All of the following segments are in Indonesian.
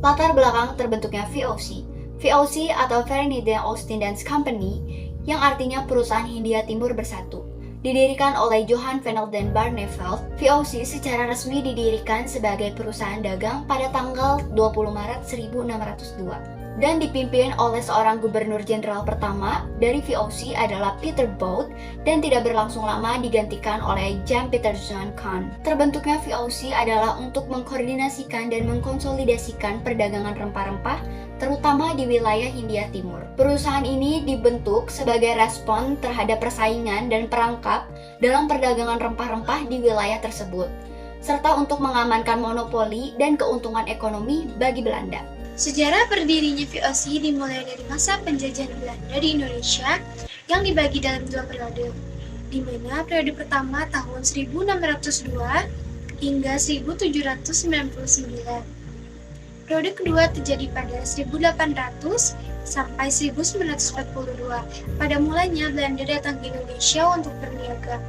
Latar belakang terbentuknya VOC. VOC atau Verenigde Oostindische Company, yang artinya Perusahaan Hindia Timur Bersatu. Didirikan oleh Johan van den Barneveld, VOC secara resmi didirikan sebagai perusahaan dagang pada tanggal 20 Maret 1602 dan dipimpin oleh seorang gubernur jenderal pertama dari VOC adalah Peter Bout dan tidak berlangsung lama digantikan oleh Jan Pieterszoon Kahn. Terbentuknya VOC adalah untuk mengkoordinasikan dan mengkonsolidasikan perdagangan rempah-rempah terutama di wilayah Hindia Timur. Perusahaan ini dibentuk sebagai respon terhadap persaingan dan perangkap dalam perdagangan rempah-rempah di wilayah tersebut, serta untuk mengamankan monopoli dan keuntungan ekonomi bagi Belanda. Sejarah berdirinya VOC dimulai dari masa penjajahan Belanda di Indonesia yang dibagi dalam dua periode, di mana periode pertama tahun 1602 hingga 1799. Periode kedua terjadi pada 1800 sampai 1942. Pada mulanya Belanda datang ke Indonesia untuk berniaga.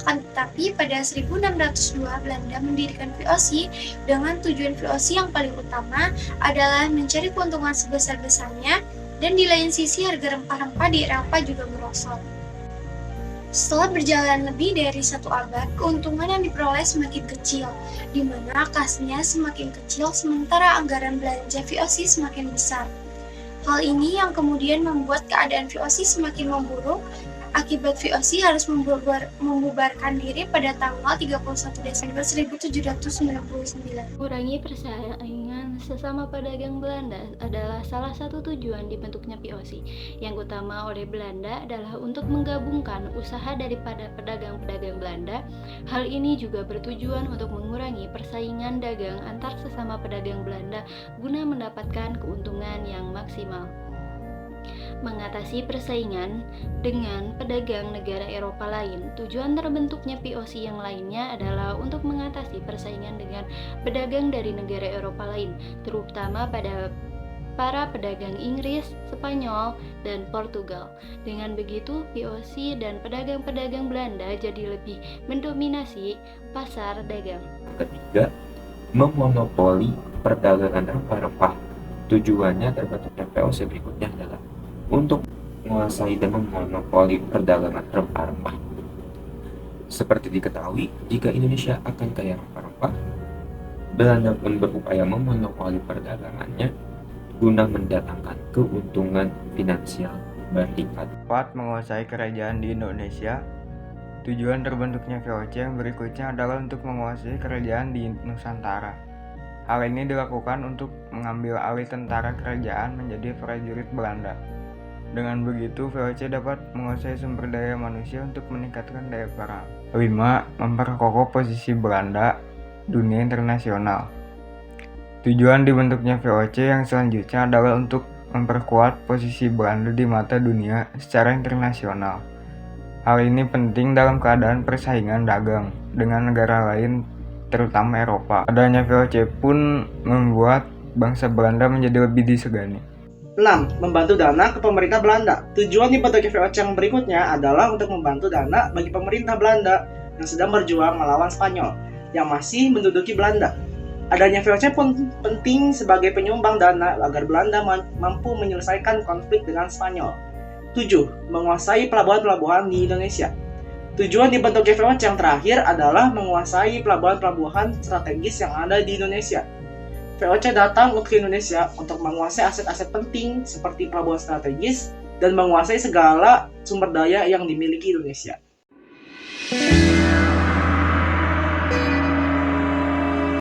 Akan tetapi pada 1602 Belanda mendirikan VOC dengan tujuan VOC yang paling utama adalah mencari keuntungan sebesar-besarnya, dan di lain sisi harga rempah-rempah di Eropa juga merosot. Setelah berjalan lebih dari 1 abad, keuntungan yang diperoleh semakin kecil, di mana kasnya semakin kecil sementara anggaran belanja VOC semakin besar. Hal ini yang kemudian membuat keadaan VOC semakin memburuk. Akibat VOC harus membubarkan diri pada tanggal 31 Desember 1799. Kurangi persaingan sesama pedagang Belanda adalah salah satu tujuan dibentuknya VOC. Yang utama oleh Belanda adalah untuk menggabungkan usaha daripada pedagang-pedagang Belanda. Hal ini juga bertujuan untuk mengurangi persaingan dagang antar sesama pedagang Belanda guna mendapatkan keuntungan yang maksimal. Mengatasi persaingan dengan pedagang negara Eropa lain. Tujuan terbentuknya VOC yang lainnya adalah untuk mengatasi persaingan dengan pedagang dari negara Eropa lain, terutama pada para pedagang Inggris, Spanyol, dan Portugal. Dengan begitu, VOC dan pedagang-pedagang Belanda jadi lebih mendominasi pasar dagang. Ketiga, memonopoli perdagangan rempah-rempah. Tujuannya terbentuknya VOC berikutnya adalah untuk menguasai dan memonopoli perdagangan rempah-rempah. Seperti diketahui, jika Indonesia akan kaya rempah-rempah, Belanda pun berupaya memonopoli perdagangannya guna mendatangkan keuntungan finansial berlipat. 4. Menguasai kerajaan di Indonesia. Tujuan terbentuknya VOC yang berikutnya adalah untuk menguasai kerajaan di Nusantara. Hal ini dilakukan untuk mengambil alih tentara kerajaan menjadi prajurit Belanda. Dengan begitu, VOC dapat menguasai sumber daya manusia untuk meningkatkan daya perang. 5. Memperkokoh posisi Belanda dunia internasional. Tujuan dibentuknya VOC yang selanjutnya adalah untuk memperkuat posisi Belanda di mata dunia secara internasional. Hal ini penting dalam keadaan persaingan dagang dengan negara lain, terutama Eropa. Adanya VOC pun membuat bangsa Belanda menjadi lebih disegani. 6. Membantu dana ke pemerintah Belanda. Tujuan dibentuknya VOC yang berikutnya adalah untuk membantu dana bagi pemerintah Belanda yang sedang berjuang melawan Spanyol yang masih menduduki Belanda. Adanya VOC pun penting sebagai penyumbang dana agar Belanda mampu menyelesaikan konflik dengan Spanyol. 7. Menguasai pelabuhan-pelabuhan di Indonesia. Tujuan dibentuknya VOC yang terakhir adalah menguasai pelabuhan-pelabuhan strategis yang ada di Indonesia. VOC datang ke Indonesia untuk menguasai aset-aset penting seperti pelabuhan strategis dan menguasai segala sumber daya yang dimiliki Indonesia.